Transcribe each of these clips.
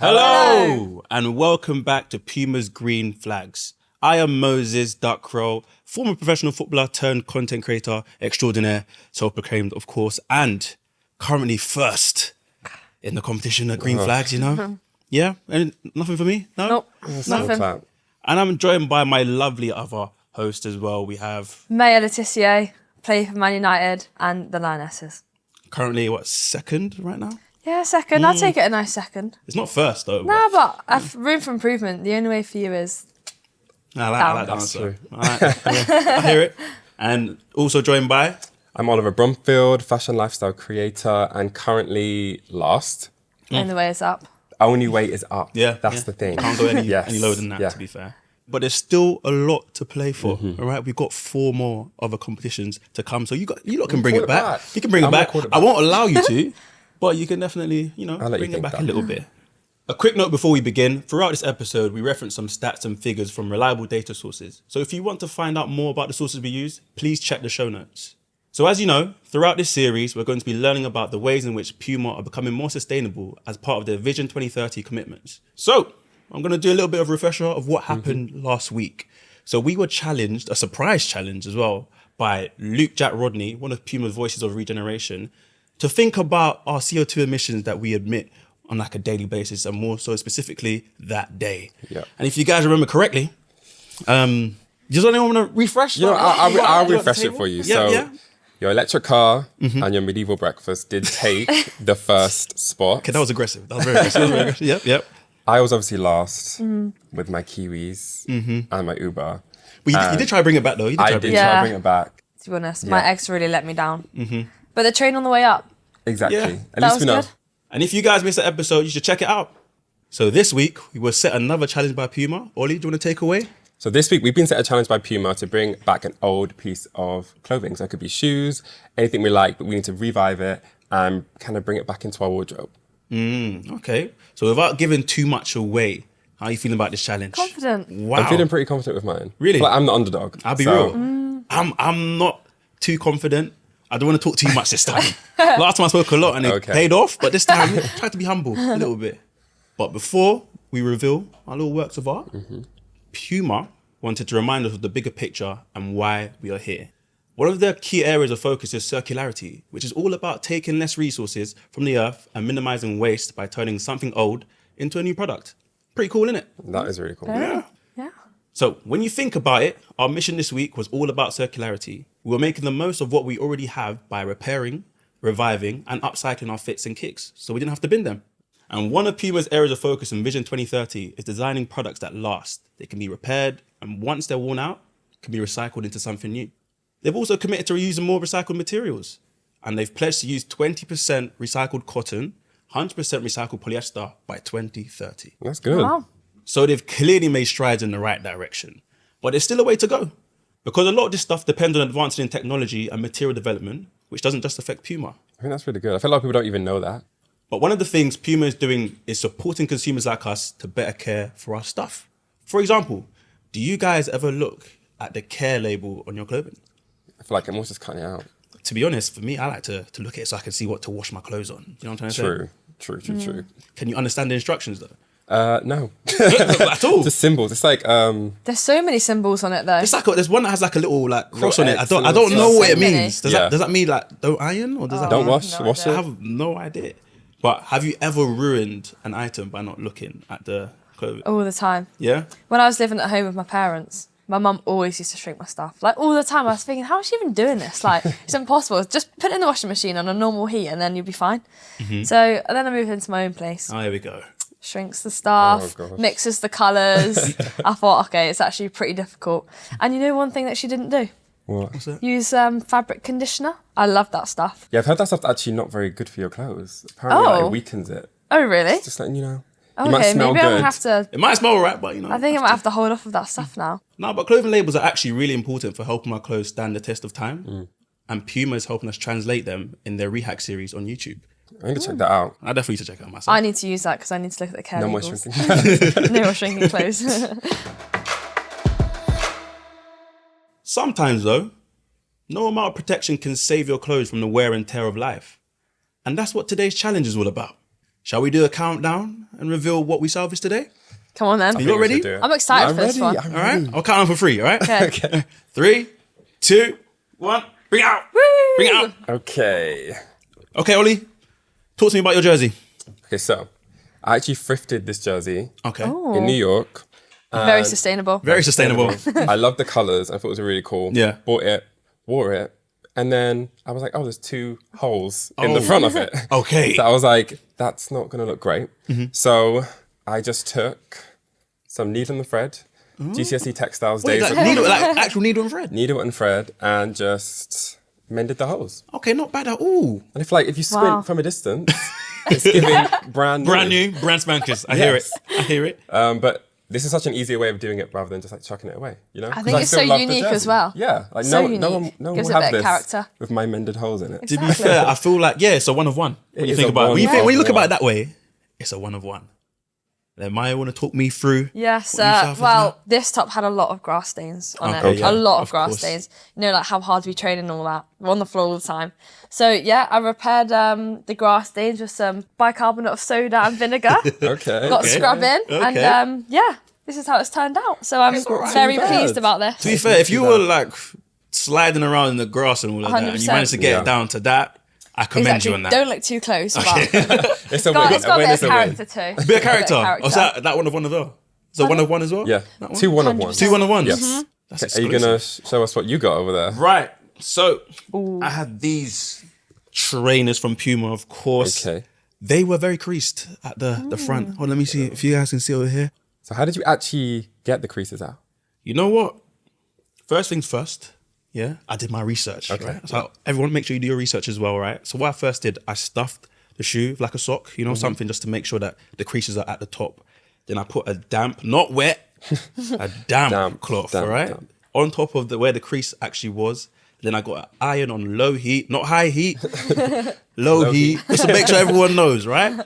Hello, and welcome back to Puma's Green Flags. I am Moses Duckrow, former professional footballer turned content creator extraordinaire, self-proclaimed, of course, and currently first in the competition at Green Flags, you know? Yeah? And nothing for me? No? Nope, No? nothing. And I'm joined by my lovely other host as well. We have Maya Letitia, play for Man United and the Lionesses. currently, second right now? Yeah, second. I'll take it a nice second. It's not first though. Nah, but I've room for improvement. The only way for you is I like that That's answer. true. I hear it. And also joined by... I'm Oliver Bromfield, fashion lifestyle creator, and currently last. only way is up. Only way is up. Yeah. That's the thing. Can't go any Yes. lower than that, Yeah. to be fair. But there's still a lot to play for, all right? We've got 4 more other competitions to come. So you lot can bring call it it back. back. You can bring it I'm back. gonna call it I back. won't allow you to, but you can definitely, I'll let bring you it think back that. a little bit. A quick note before we begin. Throughout this episode, we reference some stats and figures from reliable data sources. So if you want to find out more about the sources we use, please check the show notes. So as you know, throughout this series, we're going to be learning about the ways in which Puma are becoming more sustainable as part of their Vision 2030 commitments. So I'm going to do a little bit of a refresher of what happened last week. So we were challenged, a surprise challenge as well, by Luke Jack Rodney, one of Puma's voices of regeneration, to think about our CO2 emissions that we emit on like a daily basis, and more so specifically that day. Yeah. And if you guys remember correctly, does anyone want to refresh? I'll refresh it for you. Yeah, so yeah. your electric car and your medieval breakfast did take the first spot. Okay, that was aggressive. That was very aggressive. Yep. I was obviously last with my Kiwis and my Uber. But you did try to bring it back though. You did try I to did bring try it Yeah. to bring it back. To be honest, my Yeah. ex really let me down. But the train on the way up. Exactly. Yeah. At That least was we know. good. And if you guys missed the episode, you should check it out. So this week, we will set another challenge by Puma. Ollie, do you want to take away? So this week, we've been set a challenge by Puma to bring back an old piece of clothing. So it could be shoes, anything we like, but we need to revive it and kind of bring it back into our wardrobe. Okay. So without giving too much away, how are you feeling about this challenge? Confident. Wow. I'm feeling pretty confident with mine. Really? I feel like I'm the underdog. I'll be So- real. I'm not too confident. I don't want to talk too much this time. Last time I spoke a lot and it Okay. paid off, but this time try to be humble a little bit. But before we reveal our little works of art, Puma wanted to remind us of the bigger picture and why we are here. One of their key areas of focus is circularity, which is all about taking less resources from the earth and minimizing waste by turning something old into a new product. Pretty cool, isn't it? That is really cool. Yeah. So when you think about it, our mission this week was all about circularity. We were making the most of what we already have by repairing, reviving, and upcycling our fits and kicks, so we didn't have to bin them. And one of Puma's areas of focus in Vision 2030 is designing products that last. They can be repaired, and once they're worn out, can be recycled into something new. They've also committed to reusing more recycled materials, and they've pledged to use 20% recycled cotton, 100% recycled polyester by 2030. That's good. Wow. So they've clearly made strides in the right direction, but there's still a way to go, because a lot of this stuff depends on advances in technology and material development, which doesn't just affect Puma. I think that's really good. I feel like people don't even know that. But one of the things Puma is doing is supporting consumers like us to better care for our stuff. For example, do you guys ever look at the care label on your clothing? I feel like I'm almost just cutting it out. To be honest, for me, I like to look at it so I can see what to wash my clothes on. You know what I'm trying to True. say? Can you understand the instructions though? No. At all? Just symbols. It's like, There's so many symbols on it though. It's like there's one that has like a little like cross on it. X, I don't know what it So many. means. Does Yeah. that mean like don't iron or does that don't mean, wash, no wash I it. have no idea. But have you ever ruined an item by not looking at the clothing? All the time. Yeah? When I was living at home with my parents, my mum always used to shrink my stuff. Like all the time I was thinking, how is she even doing this? Like it's impossible. Just put it in the washing machine on a normal heat and then you'll be fine. So and then I moved into my own place. Oh, here we go. Shrinks the stuff, Oh, gosh. mixes the colours. I thought, okay, it's actually pretty difficult. And you know one thing that she didn't do? What? Use fabric conditioner. I love that stuff. Yeah, I've heard that stuff's actually not very good for your clothes. Apparently, like, Oh. it weakens it. Oh, really? Just letting you know. You might Okay, smell maybe I good. might have to. It might smell alright, but you know. I think I might have to hold off of that stuff now. No, but clothing labels are actually really important for helping our clothes stand the test of time. And Puma is helping us translate them in their Rehack series on YouTube. I need to check that out. I definitely need to check it out myself. I need to use that because I need to look at the care No more labels. shrinking. No more shrinking clothes. Sometimes though, no amount of protection can save your clothes from the wear and tear of life. And that's what today's challenge is all about. Shall we do a countdown and reveal what we salvaged today? Come on then. You lot ready? I'm excited for this one. All right, I'll count on for 3, all right? Okay. 3, 2, 1, bring it out. Woo! Bring it out. Okay. Okay, Ollie, talk to me about your jersey. Okay, so I actually thrifted this jersey Okay. in New York. Very sustainable. Very sustainable. I love the colours. I thought it was really cool. Yeah. Bought it, wore it, and then I was like, oh, there's 2 holes in the front of it. Okay. So I was like, that's not going to look great. So I just took some needle and thread, GCSE textiles Wait, days like, needle, like actual needle and thread? needle and thread, and just mended the holes. Okay, not bad at all. And if you squint Wow. from a distance, it's giving brand new. Brand new, brand spankers. I hear it. Yes. I hear it. But this is such an easier way of doing it rather than just like chucking it away, you know? I 'Cause think it's still so love the unique jersey. as well. Yeah, like So no unique. one Gives will it a have bit of this character. with my mended holes in it. To be fair, I feel like, it's a one of one. When you is think a about it. one When you of look about one. it that way, it's a one of one. Then Maya want to talk me through. Yes, what you suffered well, from this top had a lot of grass stains on Okay, it. yeah, A lot of of grass course. stains. You know, like how hard we train and all that. We're on the floor all the time. So, yeah, I repaired the grass stains with some bicarbonate of soda and vinegar. Okay. Got scrubbing. Okay. And, this is how it's turned out. So I'm very bad. pleased about this. To be fair, if you were like sliding around in the grass and all of that, and you 100%. managed to get Yeah. it down to that, I commend you on that. Don't look too close. But It's a got, win. it's got a win bit is of a win. character too. A bit of character. Oh, is that one of one as well? Is that one of one as well? Yeah. That one? 2 one of ones. 2 one of ones? Yes. That's Are you exclusive. going to show us what you got over there? Right. So I had these trainers from Puma, of course. Okay. They were very creased at the front. Oh, let me see if you guys can see over here. So how did you actually get the creases out? You know what? First things first. Yeah, I did my research. Okay. Right? So everyone, make sure you do your research as well, right? So what I first did, I stuffed the shoe with like a sock, something just to make sure that the creases are at the top. Then I put a damp, not wet, a damp cloth, damp, all right? damp. On top of where the crease actually was. Then I got an iron on low heat, not high heat, low heat, just to make sure everyone knows, right?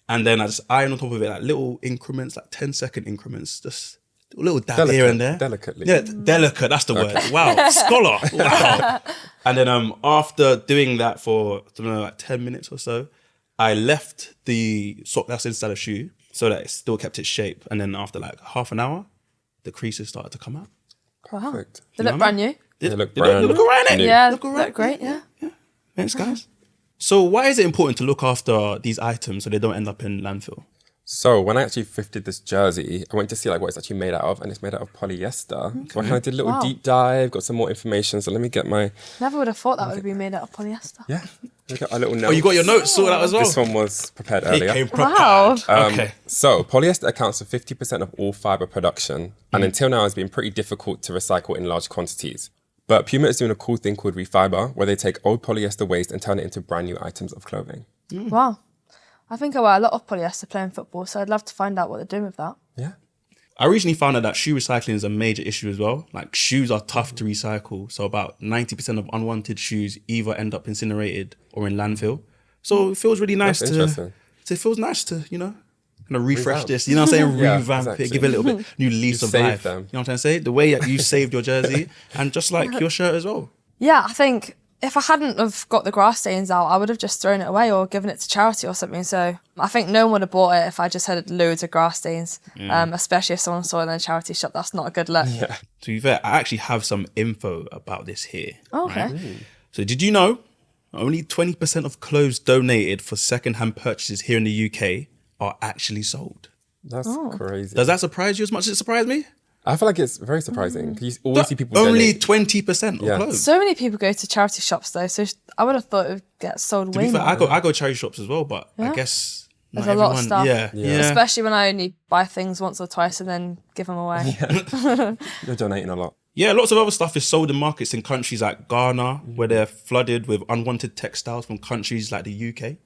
And then I just iron on top of it, like little increments, like 10-second increments, just a little dab here and there. Delicately. Yeah, delicate, that's the word. Wow, scholar, wow. And then after doing that for, I don't know, like 10 minutes or so, I left the sock that's inside the shoe so that it still kept its shape. And then after like half an hour, the creases started to come out. Wow. Perfect. They look brand new. They look They brand look all right, innit? new. Yeah, Look all look right. great, yeah. Thanks, guys. So why is it important to look after these items so they don't end up in landfill? So when I actually thrifted this jersey, I went to see like what it's actually made out of, and it's made out of polyester. So I kind of did a little Wow. deep dive, got some more information. So let me get my Never would have thought that would have been made out of polyester. we got a little note. Oh, you got your notes sorted out as well? This one was prepared He earlier. came prepared. Wow. Okay. So polyester accounts for 50% of all fiber production, and until now has been pretty difficult to recycle in large quantities. But Puma is doing a cool thing called Refiber, where they take old polyester waste and turn it into brand new items of clothing. Wow. I think I wear a lot of polyester playing football, so I'd love to find out what they're doing with that. Yeah. I recently found out that shoe recycling is a major issue as well. Like shoes are tough to recycle. So about 90% of unwanted shoes either end up incinerated or in landfill. So it feels really nice That's to, interesting. it feels nice to, kind of refresh Revamp. this. You know what I'm saying? Yeah, Revamp exactly. it, give it a little bit new lease You of saved life. them. You know what I'm trying to say? The way that you saved your jersey and just like your shirt as well. Yeah, I think if I hadn't have got the grass stains out, I would have just thrown it away or given it to charity or something. So I think no one would have bought it if I just had loads of grass stains, especially if someone saw it in a charity shop. That's not a good look. Yeah. To be fair, I actually have some info about this here. Oh, okay. right? So did you know only 20% of clothes donated for second-hand purchases here in the UK are actually sold? That's crazy. Does that surprise you as much as it surprised me? I feel like it's very surprising. You always see people Only donate. 20% of Yeah. clothes. So many people go to charity shops though, so I would have thought it would get sold To way be fair, more. I go charity shops as well, but I Yeah. guess There's not a lot of everyone- stuff. Yeah. Especially when I only buy things once or twice and then give them away. You're donating a lot. Yeah, lots of other stuff is sold in markets in countries like Ghana, where they're flooded with unwanted textiles from countries like the UK.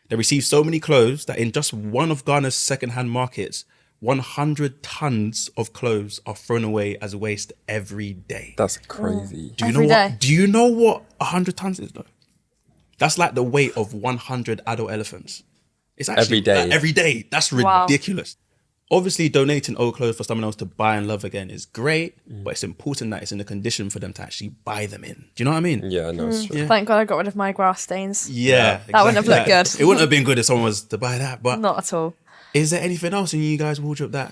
They receive so many clothes that in just one of Ghana's second-hand markets, 100 tons of clothes are thrown away as waste every day. That's crazy. Do you Every know day. what? Do you know what 100 tons is though? That's like the weight of 100 adult elephants. It's actually Every day. every day. That's Wow. ridiculous. Obviously, donating old clothes for someone else to buy and love again is great, but it's important that it's in a condition for them to actually buy them in. Do you know what I mean? Yeah, no, it's true. Yeah. Thank God I got rid of my grass stains. Yeah. That wouldn't have looked good. It wouldn't have been good if someone was to buy that. But Not at all. is there anything else in you guys' wardrobe that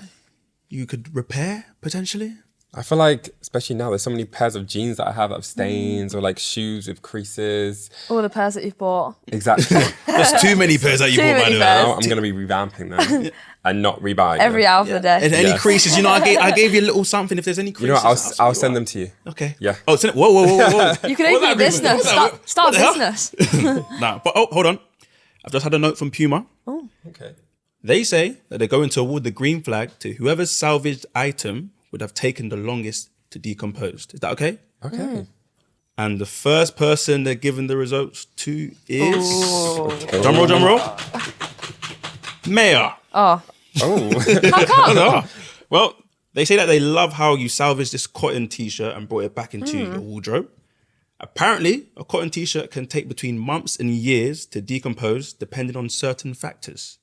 you could repair potentially? I feel like, especially now, there's so many pairs of jeans that I have that have stains or like shoes with creases. All the pairs that you've bought. Exactly. There's too many pairs that you Too bought, by many the way. pairs. Now I'm going to be revamping them and not rebuying Every them. hour of the day. And any Yes. creases, I gave you a little something. If there's any creases, You know what? I'll send them to you. Okay. Yeah. Oh, send it. Whoa. You could What's open that a business. agreement? Start a What the hell? business. Nah, but hold on. I've just had a note from Puma. Okay. They say that they're going to award the green flag to whoever's salvaged item would have taken the longest to decompose. Is that okay? Okay. And the first person they're giving the results to is... Drum roll. Mayor. Oh. How come? Ah. Well, they say that they love how you salvaged this cotton t-shirt and brought it back into your wardrobe. Apparently, a cotton t-shirt can take between months and years to decompose depending on certain factors.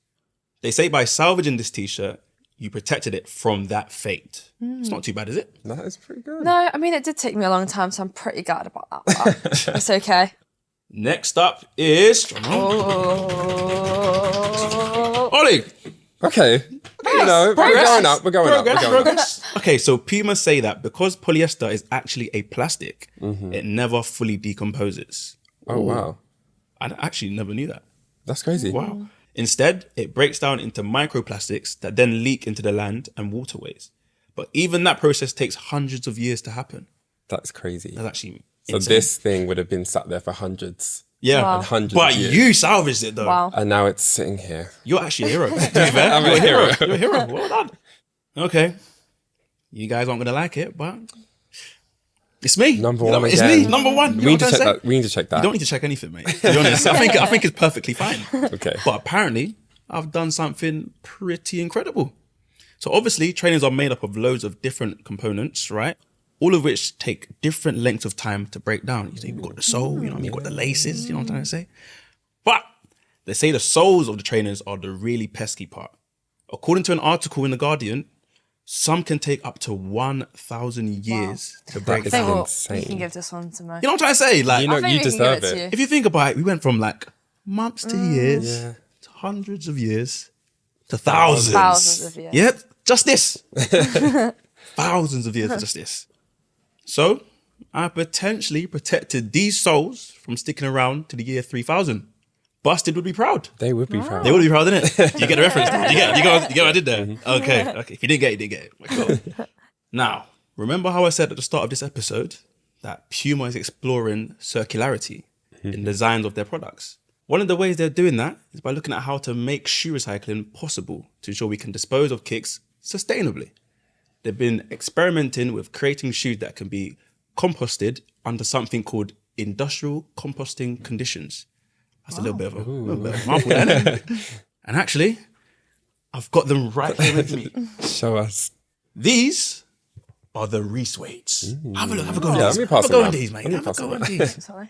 They say by salvaging this t-shirt, you protected it from that fate. It's not too bad, is it? That is pretty good. No, I mean, it did take me a long time, so I'm pretty gutted about that. But it's okay. Next up is... Ollie! Okay. You know, we're going up. We're going up. Progress. Okay, so Puma say that because polyester is actually a plastic, it never fully decomposes. Oh, wow. I actually never knew that. That's crazy. Wow. Instead, it breaks down into microplastics that then leak into the land and waterways. But even that process takes hundreds of years to happen. That's crazy. That's actually So insane. this thing would have been sat there for hundreds. Yeah, Wow. And hundreds but of years. you salvaged it though. Wow. And now it's sitting here. You're actually a hero. To be fair. I'm You're a hero. You're a hero. Well done. Okay. You guys aren't gonna like it, but it's me. Number You know, one it's again. me. Number one. You We know need to what I'm check saying? that. We need to check that. You don't need to check anything, mate. To be honest, I think it's perfectly fine. Okay. But apparently, I've done something pretty incredible. So obviously, trainers are made up of loads of different components, right? All of which take different lengths of time to break down. You've got the sole, you know what I mean? You've got the laces, you know what I'm trying to say? But they say the soles of the trainers are the really pesky part. According to an article in The Guardian, some can take up to 1,000 years to break That is I think down. what insane. you can give this one to me. You know what I'm trying to say? Like, You know, I think you we can deserve give it to it. you. if you think about it, we went from like months to years, Yeah. to hundreds of years, to thousands. Thousands of years. Yeah, just this. Thousands of years for just this. So, I potentially protected these souls from sticking around to the year 3000. Busted would be proud. They would be proud. They would be proud, innit? You get the reference? You get what I did there? Okay. If you didn't get it, you didn't get it. Cool. Now, remember how I said at the start of this episode that Puma is exploring circularity in designs of their products? One of the ways they're doing that is by looking at how to make shoe recycling possible to ensure we can dispose of kicks sustainably. They've been experimenting with creating shoes that can be composted under something called industrial composting conditions. That's a little bit of a mouthful, isn't it? And actually, I've got them right here with me. Show us. These are the Reese-Weights. Have a look, have a go on Yeah, these. let me Have pass a it go on around. these, mate. Let me Have a pass go it on around. these. Sorry.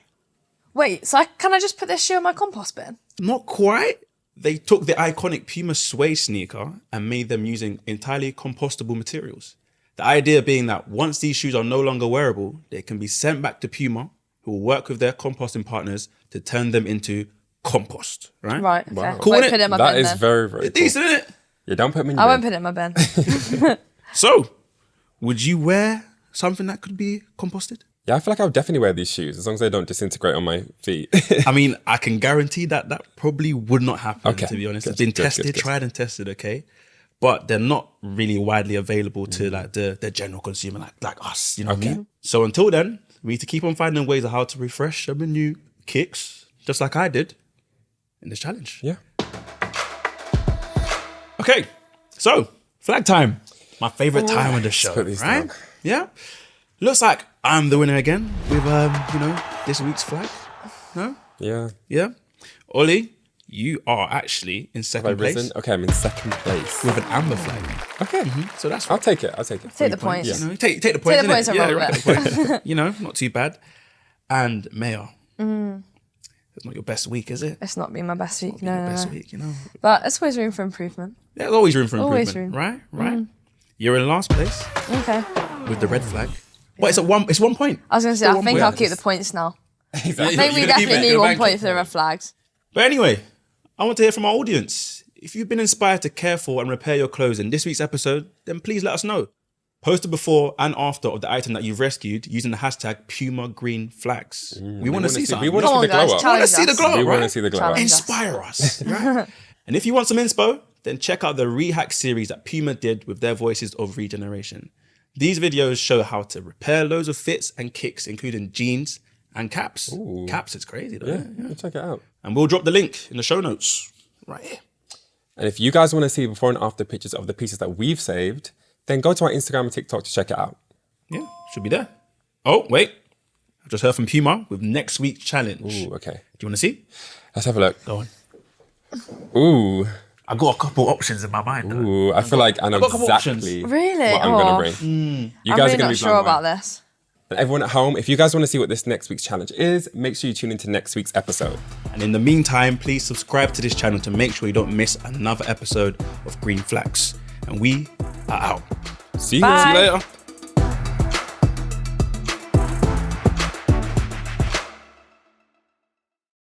Wait, so can I just put this shoe in my compost bin? Not quite. They took the iconic Puma suede sneaker and made them using entirely compostable materials. The idea being that once these shoes are no longer wearable, they can be sent back to Puma, who will work with their composting partners to turn them into compost, right? Right, okay. Wow. Cool, Won't innit? put it in my That bin is then. very, very It's cool. decent, isn't it? Yeah, don't put them in your I bin. won't put it in my bin. So, would you wear something that could be composted? Yeah, I feel like I would definitely wear these shoes as long as they don't disintegrate on my feet. I mean, I can guarantee that probably would not happen, Okay. to be honest. Good, It's been good, tested, good. tried and tested, okay? But they're not really widely available to like the general consumer, like us, you know what I mean? So until then, we need to keep on finding ways of how to refresh some new kicks, just like I did in this challenge. Yeah. Okay, so flag time. My favorite time of the show, put these right? down. Yeah. Looks like I'm the winner again with this week's flag. No? Yeah. Yeah. Ollie, you are actually in Have I second place risen? Okay, I'm in second place. with an amber flag. Okay. So that's I'll take it. I'll take it. Take the points. You know, take the points. the points innit? and Yeah, run right, with the points. You know, not too bad. And Mayor. It's not your best week, is it? It's not been my best week, Your no. best week, you know. But it's always room for improvement. There's always room for Always improvement. Right? You're in last place Okay. with the red flag. But it's 1 point. I was going to say, Still I 1 think point. I'll keep the points now. Exactly. I think we You're gonna keep definitely it. need You're 1 gonna point bank for the red flags. But anyway, I want to hear from our audience. If you've been inspired to care for and repair your clothes in this week's episode, then please let us know. Post a before and after of the item that you've rescued using the hashtag Puma Green Flags. We want to see something. We want to Come see on, the glow guys, up. We want to challenge see the us. glow up, We want to right? see the glow up. Challenge. Inspire us, right? And if you want some inspo, then check out the Rehack series that Puma did with their Voices of Regeneration. These videos show how to repair loads of fits and kicks, including jeans and caps. Ooh. Caps, it's crazy though. Yeah, check it out. And we'll drop the link in the show notes right here. And if you guys want to see before and after pictures of the pieces that we've saved, then go to our Instagram and TikTok to check it out. Yeah, should be there. Oh, wait. I just heard from Puma with next week's challenge. Ooh, okay. Do you want to see? Let's have a look. Go on. Ooh, I got a couple options in my mind. Though. ooh. I feel like I know got a couple exactly Really? what I'm Oh. going to bring. You I'm guys really are going not to be sure blown about away. this. And everyone at home, if you guys want to see what this next week's challenge is, make sure you tune into next week's episode. And in the meantime, please subscribe to this channel to make sure you don't miss another episode of Green Flags. And we are out. See you. Bye. See you later.